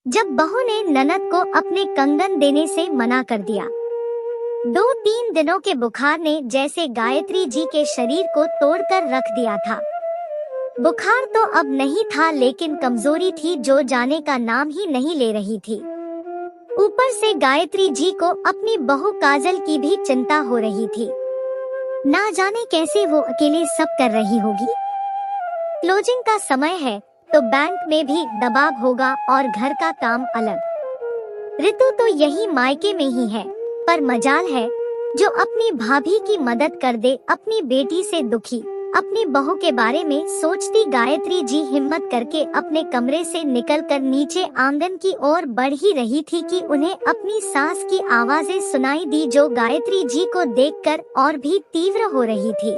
जब बहू ने ननद को अपने कंगन देने से मना कर दिया। 2-3 दिनों के बुखार ने जैसे गायत्री जी के शरीर को तोड़कर रख दिया था। बुखार तो अब नहीं था, लेकिन कमजोरी थी जो जाने का नाम ही नहीं ले रही थी। ऊपर से गायत्री जी को अपनी बहू काजल की भी चिंता हो रही थी। ना जाने कैसे वो अकेले सब कर रही होगी। क्लोजिंग का समय है तो बैंक में भी दबाव होगा और घर का काम अलग। ऋतु तो यही मायके में ही है, पर मजाल है जो अपनी भाभी की मदद कर दे। अपनी बेटी से दुखी, अपनी बहू के बारे में सोचती गायत्री जी हिम्मत करके अपने कमरे से निकलकर नीचे आंगन की ओर बढ़ ही रही थी कि उन्हें अपनी सास की आवाजें सुनाई दी, जो गायत्री जी को देखकर और भी तीव्र हो रही थी।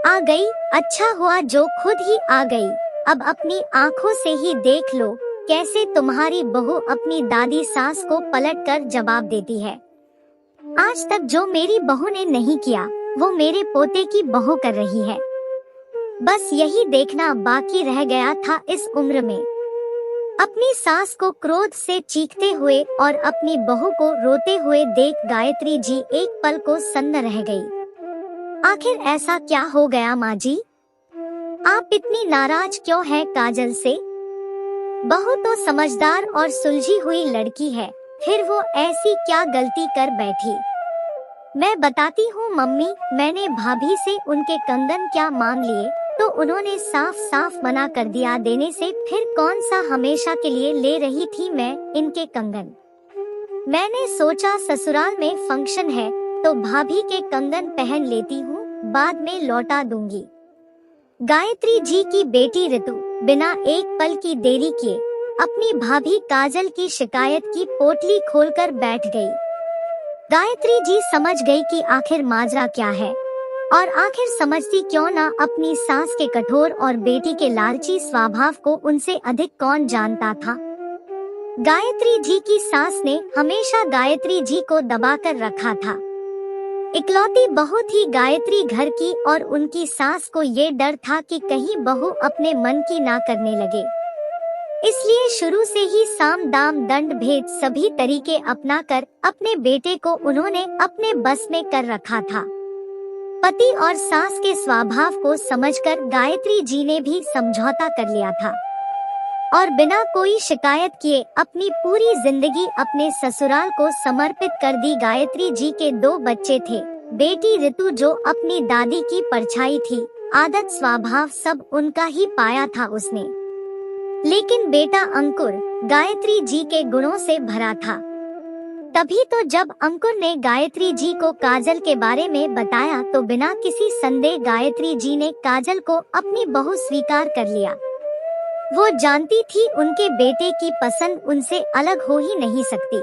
आ गई, अच्छा हुआ जो खुद ही आ गई। अब अपनी आंखों से ही देख लो कैसे तुम्हारी बहू अपनी दादी सास को पलटकर जवाब देती है। आज तक जो मेरी बहू ने नहीं किया वो मेरे पोते की बहू कर रही है। बस यही देखना बाकी रह गया था इस उम्र में। अपनी सास को क्रोध से चीखते हुए और अपनी बहू को रोते हुए देख गायत्री जी एक पल को सन्न रह गई। आखिर ऐसा क्या हो गया माँ जी? आप इतनी नाराज क्यों हैं काजल से? बहू तो समझदार और सुलझी हुई लड़की है, फिर वो ऐसी क्या गलती कर बैठी? मैं बताती हूँ मम्मी, मैंने भाभी से उनके कंगन क्या मांग लिए तो उन्होंने साफ साफ मना कर दिया देने से। फिर कौन सा हमेशा के लिए ले रही थी मैं इनके कंगन? मैंने सोचा ससुराल में फंक्शन है तो भाभी के कंगन पहन लेती हूँ, बाद में लौटा दूंगी। गायत्री जी की बेटी ऋतु बिना एक पल की देरी किए अपनी भाभी काजल की शिकायत की पोटली खोलकर बैठ गई। गायत्री जी समझ गई कि आखिर माजरा क्या है, और आखिर समझती क्यों ना अपनी सास के कठोर और बेटी के लालची स्वभाव को उनसे अधिक कौन जानता था। गायत्री जी की सास ने हमेशा गायत्री जी को दबाकर रखा था। इकलौती बहू थी गायत्री घर की, और उनकी सास को ये डर था कि कहीं बहू अपने मन की ना करने लगे। इसलिए शुरू से ही साम दाम दंड भेद सभी तरीके अपनाकर अपने बेटे को उन्होंने अपने बस में कर रखा था। पति और सास के स्वभाव को समझकर गायत्री जी ने भी समझौता कर लिया था और बिना कोई शिकायत किए अपनी पूरी जिंदगी अपने ससुराल को समर्पित कर दी। गायत्री जी के 2 बच्चे थे, बेटी ऋतु जो अपनी दादी की परछाई थी, आदत स्वभाव सब उनका ही पाया था उसने, लेकिन बेटा अंकुर गायत्री जी के गुणों से भरा था। तभी तो जब अंकुर ने गायत्री जी को काजल के बारे में बताया तो बिना किसी संदेह गायत्री जी ने काजल को अपनी बहू स्वीकार कर लिया। वो जानती थी उनके बेटे की पसंद उनसे अलग हो ही नहीं सकती।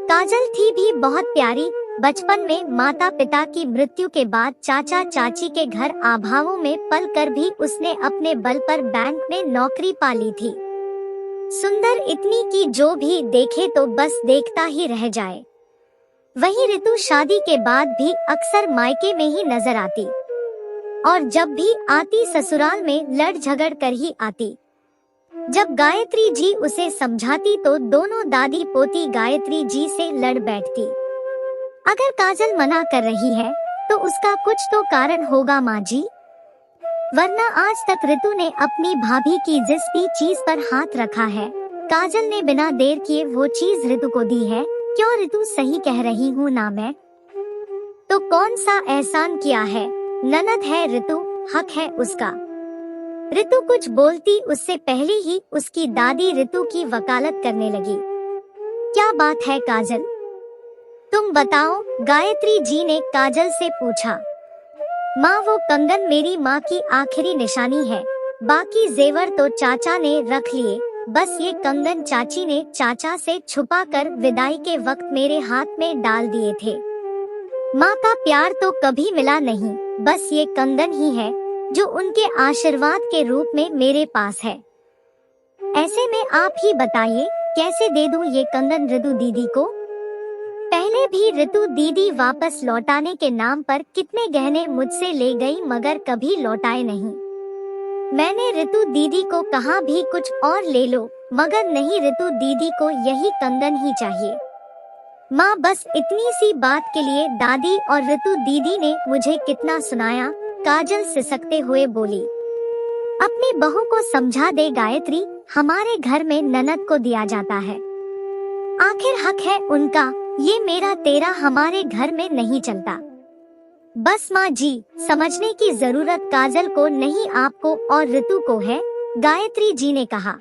काजल थी भी बहुत प्यारी। बचपन में माता पिता की मृत्यु के बाद चाचा चाची के घर अभावों में पल कर भी उसने अपने बल पर बैंक में नौकरी पा ली थी। सुंदर इतनी कि जो भी देखे तो बस देखता ही रह जाए। वही ऋतु शादी के बाद भी अक्सर मायके में ही नजर आती, और जब भी आती ससुराल में लड़ झगड़ कर ही आती। जब गायत्री जी उसे समझाती तो दोनों दादी पोती गायत्री जी से लड़ बैठती। अगर काजल मना कर रही है तो उसका कुछ तो कारण होगा माँ जी, वरना आज तक ऋतु ने अपनी भाभी की जिस भी चीज पर हाथ रखा है काजल ने बिना देर किए वो चीज ऋतु को दी है। क्यों ऋतु, सही कह रही हूँ ना मैं? तो कौन सा एहसान किया है? ननद है ऋतु, हक है उसका। ऋतु कुछ बोलती उससे पहले ही उसकी दादी ऋतु की वकालत करने लगी। क्या बात है काजल, तुम बताओ? गायत्री जी ने काजल से पूछा। माँ, वो कंगन मेरी माँ की आखिरी निशानी है, बाकी जेवर तो चाचा ने रख लिए, बस ये कंगन चाची ने चाचा से छुपा कर विदाई के वक्त मेरे हाथ में डाल दिए थे। माँ का प्यार तो कभी मिला नहीं, बस ये कंगन ही है जो उनके आशीर्वाद के रूप में मेरे पास है। ऐसे में आप ही बताइए कैसे दे दूं ये कंगन ऋतु दीदी को? पहले भी ऋतु दीदी वापस लौटाने के नाम पर कितने गहने मुझसे ले गई, मगर कभी लौटाए नहीं। मैंने ऋतु दीदी को कहा भी कुछ और ले लो, मगर नहीं, ऋतु दीदी को यही कंगन ही चाहिए। माँ, बस इतनी सी बात के लिए दादी और ऋतु दीदी ने मुझे कितना सुनाया, काजल सिसकते हुए बोली। अपनी बहू को समझा दे गायत्री, हमारे घर में ननद को दिया जाता है, आखिर हक है उनका, ये मेरा तेरा हमारे घर में नहीं चलता। बस माँ जी, समझने की जरूरत काजल को नहीं आपको और ऋतु को है, गायत्री जी ने कहा।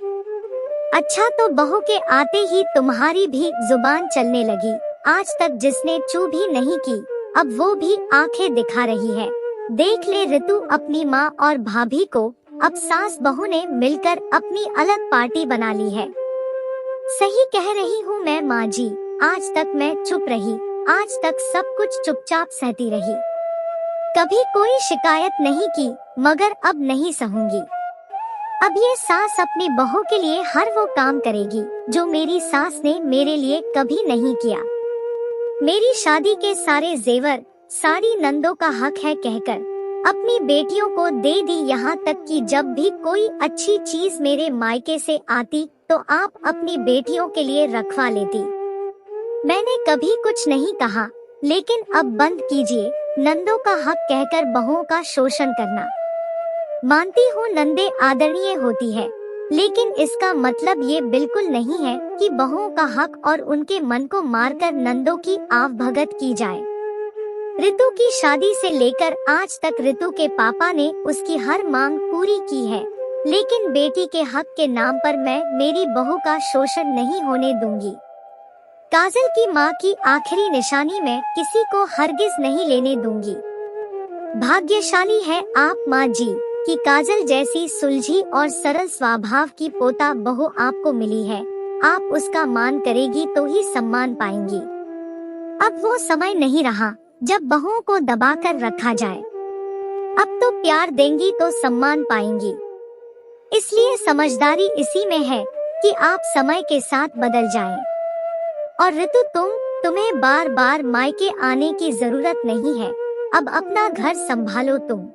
अच्छा, तो बहू के आते ही तुम्हारी भी जुबान चलने लगी। आज तक जिसने चू भी नहीं की, अब वो भी आंखें दिखा रही है। देख ले ऋतु, अपनी माँ और भाभी को अब सास बहू ने मिलकर अपनी अलग पार्टी बना ली है। सही कह रही हूँ मैं माँ जी, आज तक मैं चुप रही, आज तक सब कुछ चुपचाप सहती रही, कभी कोई शिकायत नहीं की, मगर अब नहीं सहूंगी। अब ये सास अपनी बहू के लिए हर वो काम करेगी जो मेरी सास ने मेरे लिए कभी नहीं किया। मेरी शादी के सारे जेवर सारी नंदों का हक है कहकर अपनी बेटियों को दे दी, यहाँ तक कि जब भी कोई अच्छी चीज मेरे मायके से आती तो आप अपनी बेटियों के लिए रखवा लेती। मैंने कभी कुछ नहीं कहा, लेकिन अब बंद कीजिए नंदों का हक कहकर बहुओं का शोषण करना। मानती हूँ नंदे आदरणीय होती है, लेकिन इसका मतलब ये बिल्कुल नहीं है कि बहुओं का हक और उनके मन को मारकर नंदों की आवभगत की जाए। ऋतु की शादी से लेकर आज तक ऋतु के पापा ने उसकी हर मांग पूरी की है, लेकिन बेटी के हक के नाम पर मैं मेरी बहू का शोषण नहीं होने दूंगी। काजल की माँ की आखिरी निशानी मैं किसी को हरगिज नहीं लेने दूंगी। भाग्यशाली है आप माँ जी कि काजल जैसी सुलझी और सरल स्वभाव की पोता बहू आपको मिली है। आप उसका मान करेगी तो ही सम्मान पाएंगी। अब वो समय नहीं रहा जब बहुओं को दबाकर रखा जाए, अब तो प्यार देंगी तो सम्मान पाएंगी। इसलिए समझदारी इसी में है कि आप समय के साथ बदल जाएं। और ऋतु, तुम्हें बार बार मायके आने की जरूरत नहीं है, अब अपना घर संभालो तुम।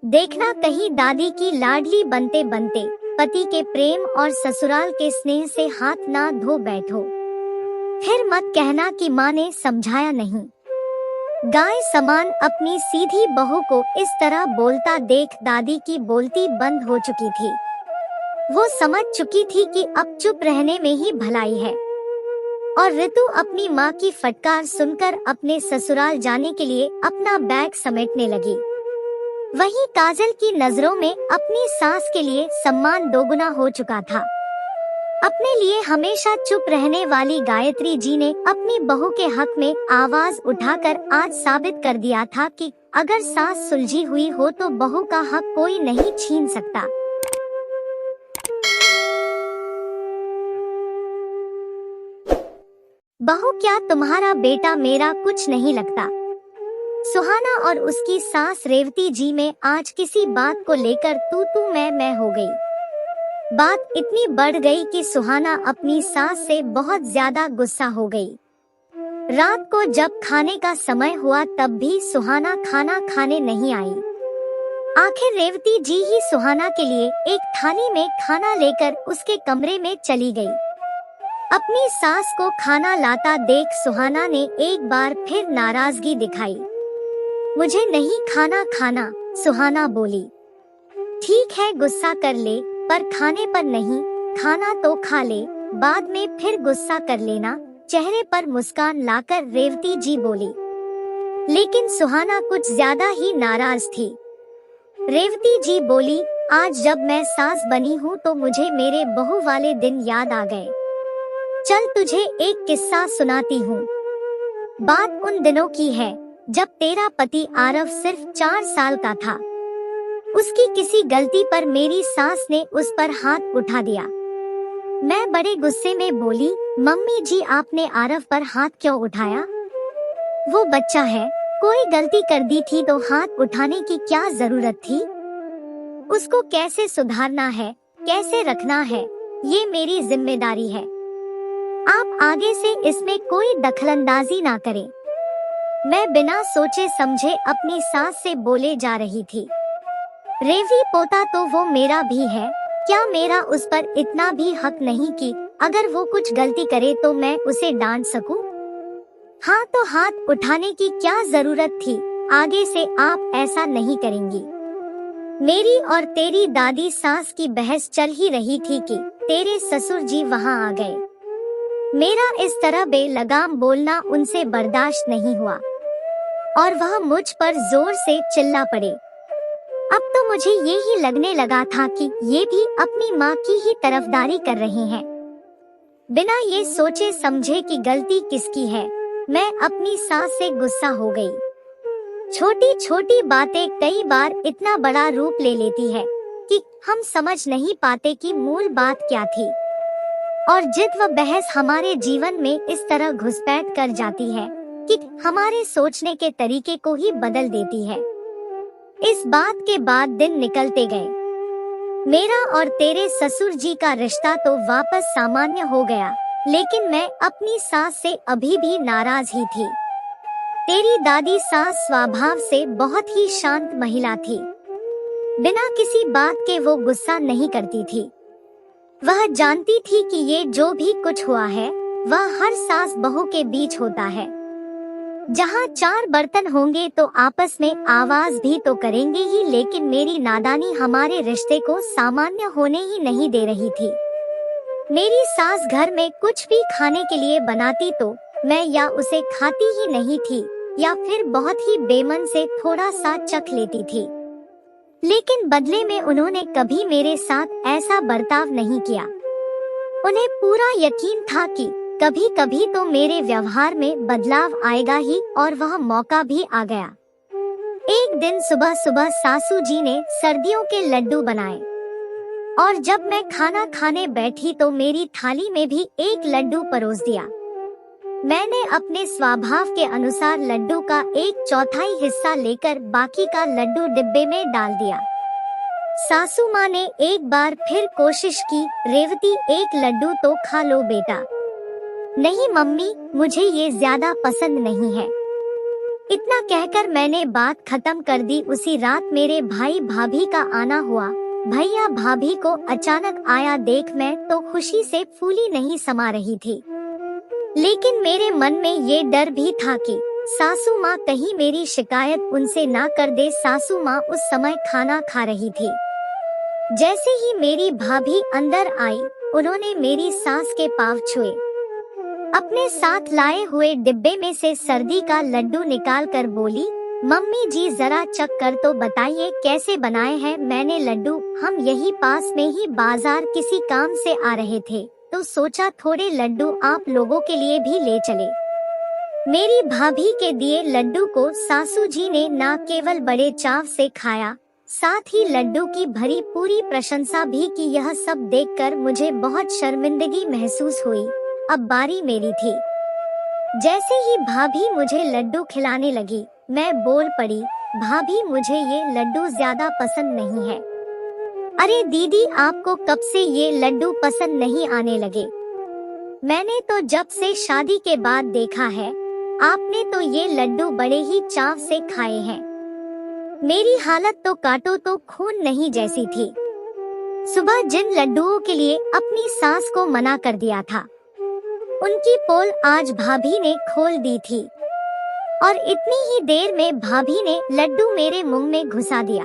देखना कहीं दादी की लाडली बनते बनते पति के प्रेम और ससुराल के स्नेह से हाथ ना धो बैठो। फिर मत कहना कि माँ ने समझाया नहीं। गाय समान अपनी सीधी बहू को इस तरह बोलता देख दादी की बोलती बंद हो चुकी थी। वो समझ चुकी थी कि अब चुप रहने में ही भलाई है। और ऋतु अपनी माँ की फटकार सुनकर अपने ससुराल जाने के लिए अपना बैग समेटने लगी। वहीं काजल की नजरों में अपनी सास के लिए सम्मान दोगुना हो चुका था। अपने लिए हमेशा चुप रहने वाली गायत्री जी ने अपनी बहू के हक में आवाज उठाकर आज साबित कर दिया था कि अगर सास सुलझी हुई हो तो बहू का हक कोई नहीं छीन सकता। बहू, क्या तुम्हारा बेटा मेरा कुछ नहीं लगता? सुहाना और उसकी सास रेवती जी में आज किसी बात को लेकर तू मैं हो गई। बात इतनी बढ़ गई कि सुहाना अपनी सास से बहुत ज्यादा गुस्सा हो गई। रात को जब खाने का समय हुआ तब भी सुहाना खाना खाने नहीं आई। आखिर रेवती जी ही सुहाना के लिए एक थाली में खाना लेकर उसके कमरे में चली गई। अपनी सास को खाना लाता देख सुहाना ने एक बार फिर नाराजगी दिखाई। मुझे नहीं खाना, सुहाना बोली। ठीक है, गुस्सा कर ले, पर खाने पर नहीं, खाना तो खा ले, बाद में फिर गुस्सा कर लेना, चेहरे पर मुस्कान लाकर रेवती जी बोली। लेकिन सुहाना कुछ ज्यादा ही नाराज थी। रेवती जी बोली, आज जब मैं सास बनी हूँ तो मुझे मेरे बहू वाले दिन याद आ गए। चल तुझे एक किस्सा सुनाती हूँ। बात उन दिनों की है जब तेरा पति आरव सिर्फ 4 साल का था। उसकी किसी गलती पर मेरी सास ने उस पर हाथ उठा दिया। मैं बड़े गुस्से में बोली, मम्मी जी आपने आरव पर हाथ क्यों उठाया? वो बच्चा है, कोई गलती कर दी थी तो हाथ उठाने की क्या जरूरत थी? उसको कैसे सुधारना है, कैसे रखना है, ये मेरी जिम्मेदारी है। आप आगे से इसमें कोई दखलंदाजी ना करें। मैं बिना सोचे समझे अपनी सास से बोले जा रही थी। रेवी पोता तो वो मेरा भी है, क्या मेरा उस पर इतना भी हक नहीं कि अगर वो कुछ गलती करे तो मैं उसे डांट सकूं? हाँ, तो हाथ उठाने की क्या जरूरत थी? आगे से आप ऐसा नहीं करेंगी। मेरी और तेरी दादी सास की बहस चल ही रही थी कि तेरे ससुर जी वहाँ आ गए। मेरा इस तरह बेलगाम बोलना उनसे बर्दाश्त नहीं हुआ और वह मुझ पर जोर से चिल्ला पड़े। अब तो मुझे ये ही लगने लगा था कि ये भी अपनी माँ की ही तरफदारी कर रहे हैं। बिना ये सोचे समझे कि गलती किसकी है, मैं अपनी सास से गुस्सा हो गई। छोटी छोटी बातें कई बार इतना बड़ा रूप ले लेती है कि हम समझ नहीं पाते कि मूल बात क्या थी, और जिद व बहस हमारे जीवन में इस तरह घुसपैठ कर जाती है कि हमारे सोचने के तरीके को ही बदल देती है। इस बात के बाद दिन निकलते गए। मेरा और तेरे ससुर जी का रिश्ता तो वापस सामान्य हो गया, लेकिन मैं अपनी सास से अभी भी नाराज ही थी। तेरी दादी सास स्वभाव से बहुत ही शांत महिला थी। बिना किसी बात के वो गुस्सा नहीं करती थी। वह जानती थी कि ये जो भी कुछ हुआ है वह हर सास बहू के बीच होता है। जहाँ चार बर्तन होंगे तो आपस में आवाज भी तो करेंगे ही, लेकिन मेरी नादानी हमारे रिश्ते को सामान्य होने ही नहीं दे रही थी। मेरी सास घर में कुछ भी खाने के लिए बनाती तो मैं या उसे खाती ही नहीं थी या फिर बहुत ही बेमन से थोड़ा सा चख लेती थी, लेकिन बदले में उन्होंने कभी मेरे साथ ऐसा बर्ताव नहीं किया। उन्हें पूरा यकीन था कि कभी कभी तो मेरे व्यवहार में बदलाव आएगा ही, और वह मौका भी आ गया। एक दिन सुबह सुबह सासू जी ने सर्दियों के लड्डू बनाए और जब मैं खाना खाने बैठी तो मेरी थाली में भी एक लड्डू परोस दिया। मैंने अपने स्वभाव के अनुसार लड्डू का 1/4 हिस्सा लेकर बाकी का लड्डू डिब्बे में डाल दिया। सासू माँ ने एक बार फिर कोशिश की, रेवती एक लड्डू तो खा लो बेटा। नहीं मम्मी, मुझे ये ज्यादा पसंद नहीं है। इतना कहकर मैंने बात खत्म कर दी। उसी रात मेरे भाई भाभी का आना हुआ। भैया भाभी को अचानक आया देख मैं तो खुशी से फूली नहीं समा रही थी, लेकिन मेरे मन में ये डर भी था कि सासू माँ कहीं मेरी शिकायत उनसे ना कर दे। सासू माँ उस समय खाना खा रही थी। जैसे ही मेरी भाभी अंदर आई, उन्होंने मेरी सास के पाँव छुए। अपने साथ लाए हुए डिब्बे में से सर्दी का लड्डू निकाल कर बोली, मम्मी जी जरा चख कर तो बताइए कैसे बनाए हैं। मैंने लड्डू, हम यही पास में ही बाजार किसी काम से आ रहे थे तो सोचा थोड़े लड्डू आप लोगों के लिए भी ले चले। मेरी भाभी के दिए लड्डू को सासू जी ने न केवल बड़े चाव से खाया, साथ ही लड्डू की भरी पूरी प्रशंसा भी की। यह सब देखकर मुझे बहुत शर्मिंदगी महसूस हुई। अब बारी मेरी थी। जैसे ही भाभी मुझे लड्डू खिलाने लगी, मैं बोल पड़ी, भाभी मुझे ये लड्डू ज्यादा पसंद नहीं है। अरे दीदी, आपको कब से ये लड्डू पसंद नहीं आने लगे? मैंने तो जब से शादी के बाद देखा है, आपने तो ये लड्डू बड़े ही चाव से खाए हैं। मेरी हालत तो काटो तो खून नहीं जैसी थी। सुबह जिन लड्डुओं के लिए अपनी सास को मना कर दिया था, उनकी पोल आज भाभी ने खोल दी थी, और इतनी ही देर में भाभी ने लड्डू मेरे मुंह में घुसा दिया।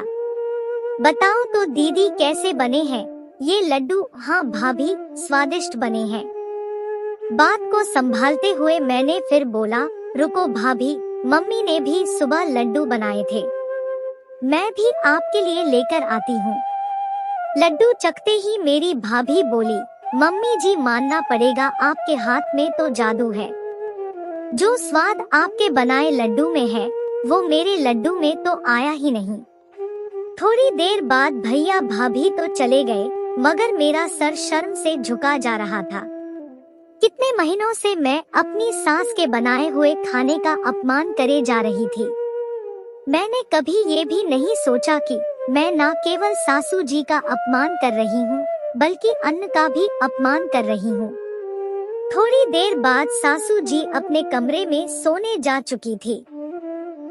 बताओ तो दीदी कैसे बने हैं ये लड्डू? हाँ भाभी, स्वादिष्ट बने हैं। बात को संभालते हुए मैंने फिर बोला, रुको भाभी, मम्मी ने भी सुबह लड्डू बनाए थे, मैं भी आपके लिए लेकर आती हूँ। लड्डू चखते ही मेरी भाभी बोली, मम्मी जी मानना पड़ेगा, आपके हाथ में तो जादू है। जो स्वाद आपके बनाए लड्डू में है वो मेरे लड्डू में तो आया ही नहीं। थोड़ी देर बाद भैया भाभी तो चले गए, मगर मेरा सर शर्म से झुका जा रहा था। कितने महीनों से मैं अपनी सास के बनाए हुए खाने का अपमान करे जा रही थी। मैंने कभी ये भी नहीं सोचा कि मैं न केवल सासू जी का अपमान कर रही हूँ, बल्कि अन्न का भी अपमान कर रही हूँ। थोड़ी देर बाद सासू जी अपने कमरे में सोने जा चुकी थी।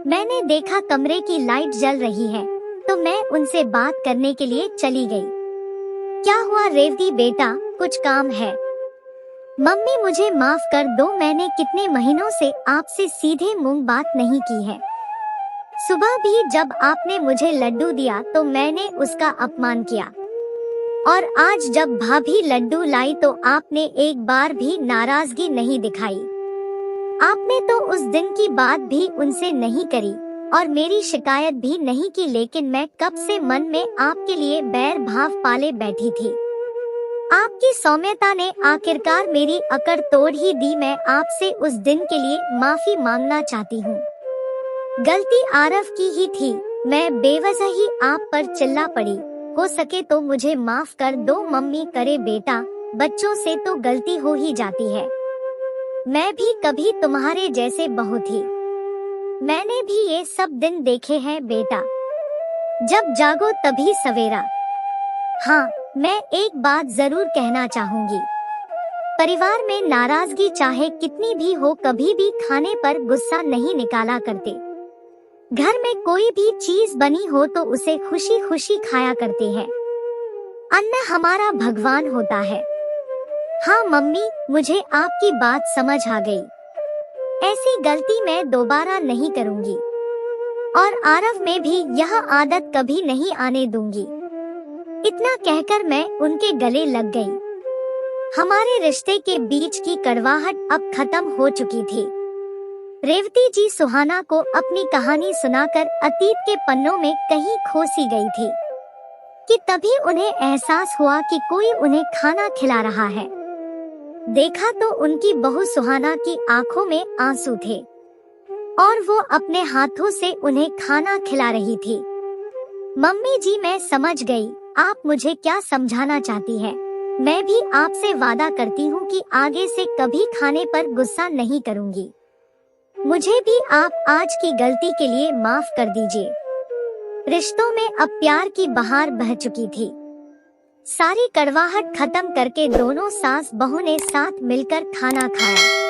मैंने देखा कमरे की लाइट जल रही है, तो मैं उनसे बात करने के लिए चली गई। क्या हुआ रेवती बेटा, कुछ काम है? मम्मी मुझे माफ कर दो, मैंने कितने महीनों से आपसे सीधे मुंह बात नहीं की है। सुबह भी जब आपने मुझे लड्डू दिया तो मैंने उसका अपमान किया, और आज जब भाभी लड्डू लाई तो आपने एक बार भी नाराजगी नहीं दिखाई। आपने तो उस दिन की बात भी उनसे नहीं करी और मेरी शिकायत भी नहीं की, लेकिन मैं कब से मन में आपके लिए बैर भाव पाले बैठी थी। आपकी सौम्यता ने आखिरकार मेरी अकड़ तोड़ ही दी। मैं आपसे उस दिन के लिए माफी मांगना चाहती हूँ। गलती आरव की ही थी, मैं बेवजह ही आप पर चिल्ला पड़ी। हो सके तो मुझे माफ कर दो मम्मी। करे बेटा, बच्चों से तो गलती हो ही जाती है। मैं भी कभी तुम्हारे जैसे बहू थी, मैंने भी ये सब दिन देखे हैं बेटा। जब जागो तभी सवेरा। हाँ, मैं एक बात जरूर कहना चाहूंगी, परिवार में नाराजगी चाहे कितनी भी हो, कभी भी खाने पर गुस्सा नहीं निकाला करते। घर में कोई भी चीज बनी हो तो उसे खुशी खुशी खाया करते हैं। अन्न हमारा भगवान होता है। हाँ मम्मी, मुझे आपकी बात समझ आ गई। ऐसी गलती मैं दोबारा नहीं करूंगी और आरव में भी यह आदत कभी नहीं आने दूंगी। इतना कहकर मैं उनके गले लग गई। हमारे रिश्ते के बीच की कड़वाहट अब खत्म हो चुकी थी। रेवती जी सुहाना को अपनी कहानी सुनाकर अतीत के पन्नों में कहीं खो सी गई थी कि तभी उन्हें एहसास हुआ कि कोई उन्हें खाना खिला रहा है। देखा तो उनकी बहू सुहाना की आंखों में आंसू थे और वो अपने हाथों से उन्हें खाना खिला रही थी। मम्मी जी, मैं समझ गई आप मुझे क्या समझाना चाहती है। मैं भी आपसे वादा करती हूँ कि आगे से कभी खाने पर गुस्सा नहीं करूँगी। मुझे भी आप आज की गलती के लिए माफ कर दीजिए। रिश्तों में अब प्यार की बहार बह चुकी थी। सारी कड़वाहट खत्म करके दोनों सास बहू ने साथ मिलकर खाना खाया।